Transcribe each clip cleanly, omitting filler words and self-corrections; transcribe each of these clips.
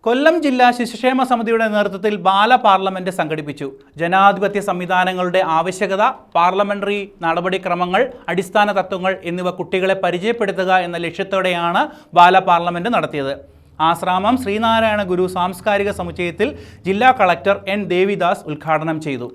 കൊല്ലം ജില്ലാ ശിശുക്ഷേമ സമിതിയുടെ നേതൃത്വത്തിൽ ബാല പാർലമെന്റ് സംഘടിപ്പിച്ചു. ജനാധിപത്യ സംവിധാനങ്ങളുടെ ആവശ്യകത, പാർലമെന്ററി നടപടിക്രമങ്ങൾ, അടിസ്ഥാന തത്വങ്ങൾ എന്നിവ കുട്ടികളെ പരിചയപ്പെടുത്തുക എന്ന ലക്ഷ്യത്തോടെയാണ് ബാല പാർലമെന്റ് നടത്തിയത്. ആശ്രാമം ശ്രീനാരായണ ഗുരു സാംസ്കാരിക സമുച്ചയത്തിൽ ജില്ലാ കളക്ടർ എൻ ദേവിദാസ് ഉദ്ഘാടനം ചെയ്തു.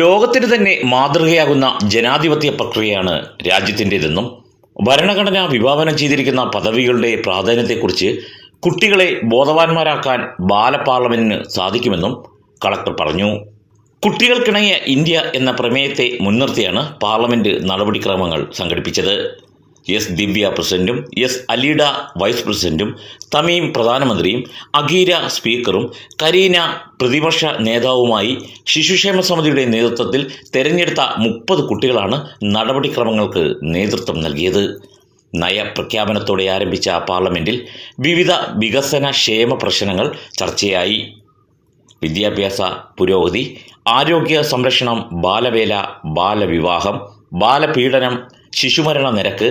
ലോകത്തിന് തന്നെ മാതൃകയാകുന്ന ജനാധിപത്യ പ്രക്രിയയാണ് രാജ്യത്തിൻ്റെതെന്നും ഭരണഘടന വിഭാവനം ചെയ്തിരിക്കുന്ന പദവികളുടെ പ്രാധാന്യത്തെക്കുറിച്ച് കുട്ടികളെ ബോധവാന്മാരാക്കാൻ ബാല പാർലമെന്റിന് സാധിക്കുമെന്നും കളക്ടർ പറഞ്ഞു. കുട്ടികൾക്കിണങ്ങിയ ഇന്ത്യ എന്ന പ്രമേയത്തെ മുൻനിർത്തിയാണ് പാർലമെന്റ് നടപടിക്രമങ്ങൾ സംഘടിപ്പിച്ചത്. എസ് ദിവ്യ പ്രസിഡന്റും എസ് അലീഡ വൈസ് പ്രസിഡന്റും തമീം പ്രധാനമന്ത്രിയും അഗീര സ്പീക്കറും കരീന പ്രതിപക്ഷ നേതാവുമായി ശിശുക്ഷേമ സമിതിയുടെ നേതൃത്വത്തിൽ തെരഞ്ഞെടുത്ത 30 കുട്ടികളാണ് നടപടിക്രമങ്ങൾക്ക് നേതൃത്വം നൽകിയത്. നയപ്രഖ്യാപനത്തോടെ ആരംഭിച്ച പാർലമെന്റിൽ വിവിധ വികസന ക്ഷേമ പ്രശ്നങ്ങൾ ചർച്ചയായി. വിദ്യാഭ്യാസ പുരോഗതി, ആരോഗ്യ സംരക്ഷണം, ബാലവേല, ബാലവിവാഹം, ബാലപീഡനം, ശിശുമരണ നിരക്ക്,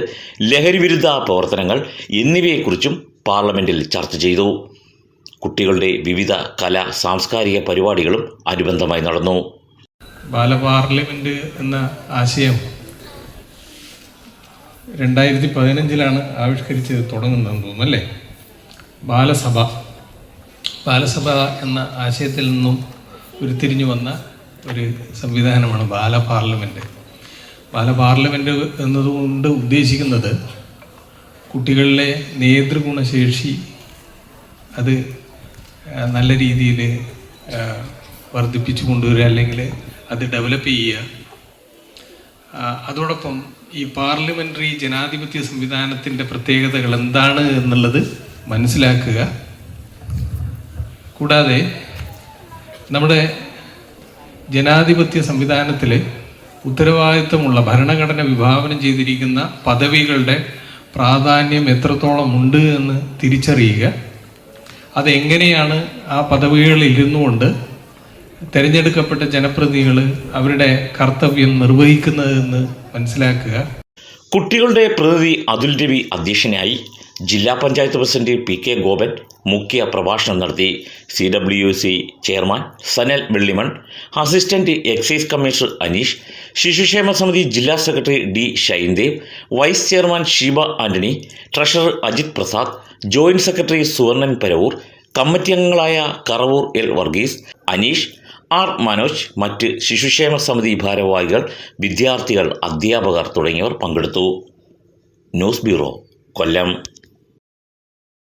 ലഹരിവിരുദ്ധ പ്രവർത്തനങ്ങൾ എന്നിവയെക്കുറിച്ചും പാർലമെന്റിൽ ചർച്ച ചെയ്തു. കുട്ടികളുടെ വിവിധ സാംസ്കാരിക പരിപാടികളും അനുബന്ധമായി നടന്നു. ബാലപാർലമെന്റ് എന്ന ആശയം 2015 ആവിഷ്കരിച്ച് തുടങ്ങുന്നതെന്ന് തോന്നുന്നു അല്ലേ? ബാലസഭ എന്ന ആശയത്തിൽ നിന്നും ഉരുത്തിരിഞ്ഞു വന്ന ഒരു സംവിധാനമാണ് ബാലപാർലമെന്റ്. ബാലപാർലമെന്റ് എന്നതുകൊണ്ട് ഉദ്ദേശിക്കുന്നത് കുട്ടികളിലെ നേതൃഗുണശേഷി അത് നല്ല രീതിയിൽ വർദ്ധിപ്പിച്ചു കൊണ്ടുവരിക, അല്ലെങ്കിൽ അത് ഡെവലപ്പ് ചെയ്യുക. അതോടൊപ്പം ഈ പാർലമെൻ്ററി ജനാധിപത്യ സംവിധാനത്തിൻ്റെ പ്രത്യേകതകൾ എന്താണ് എന്നുള്ളത് മനസ്സിലാക്കുക. കൂടാതെ നമ്മുടെ ജനാധിപത്യ സംവിധാനത്തിൽ ഉത്തരവാദിത്വമുള്ള ഭരണഘടന വിഭാവനം ചെയ്തിരിക്കുന്ന പദവികളുടെ പ്രാധാന്യം എത്രത്തോളം ഉണ്ട് എന്ന് തിരിച്ചറിയുക. അതെങ്ങനെയാണ് ആ പദവികളിൽ ഇരുന്നുകൊണ്ട് തിരഞ്ഞെടുക്കപ്പെട്ട ജനപ്രതിനിധികൾ അവരുടെ കർത്തവ്യം നിർവഹിക്കുന്നതെന്ന് മനസ്സിലാക്കുക. കുട്ടികളുടെ പ്രതിനിധി അതുൽ രവി അധ്യക്ഷനായി. ജില്ലാ പഞ്ചായത്ത് പ്രസിഡന്റ് PK ഗോപൻ മുഖ്യ പ്രഭാഷണം നടത്തി. CWC chairman Sanal Vellimon, assistant excise commissioner Aneesh, ശിശുക്ഷേമ സമിതി ജില്ലാ secretary D Shaindev, vice chairman Sheeba Antony, treasurer Ajith Prasad, joint secretary Suvarnan Paravur, committee അംഗങ്ങളായ കറവൂർ L വർഗീസ്, അനീഷ്, R മനോജ്, മറ്റ് ശിശുക്ഷേമ സമിതി ഭാരവാഹികൾ, വിദ്യാർത്ഥികൾ, അധ്യാപകർ തുടങ്ങിയവർ പങ്കെടുത്തു. ന്യൂസ് ബ്യൂറോ, കൊല്ലം.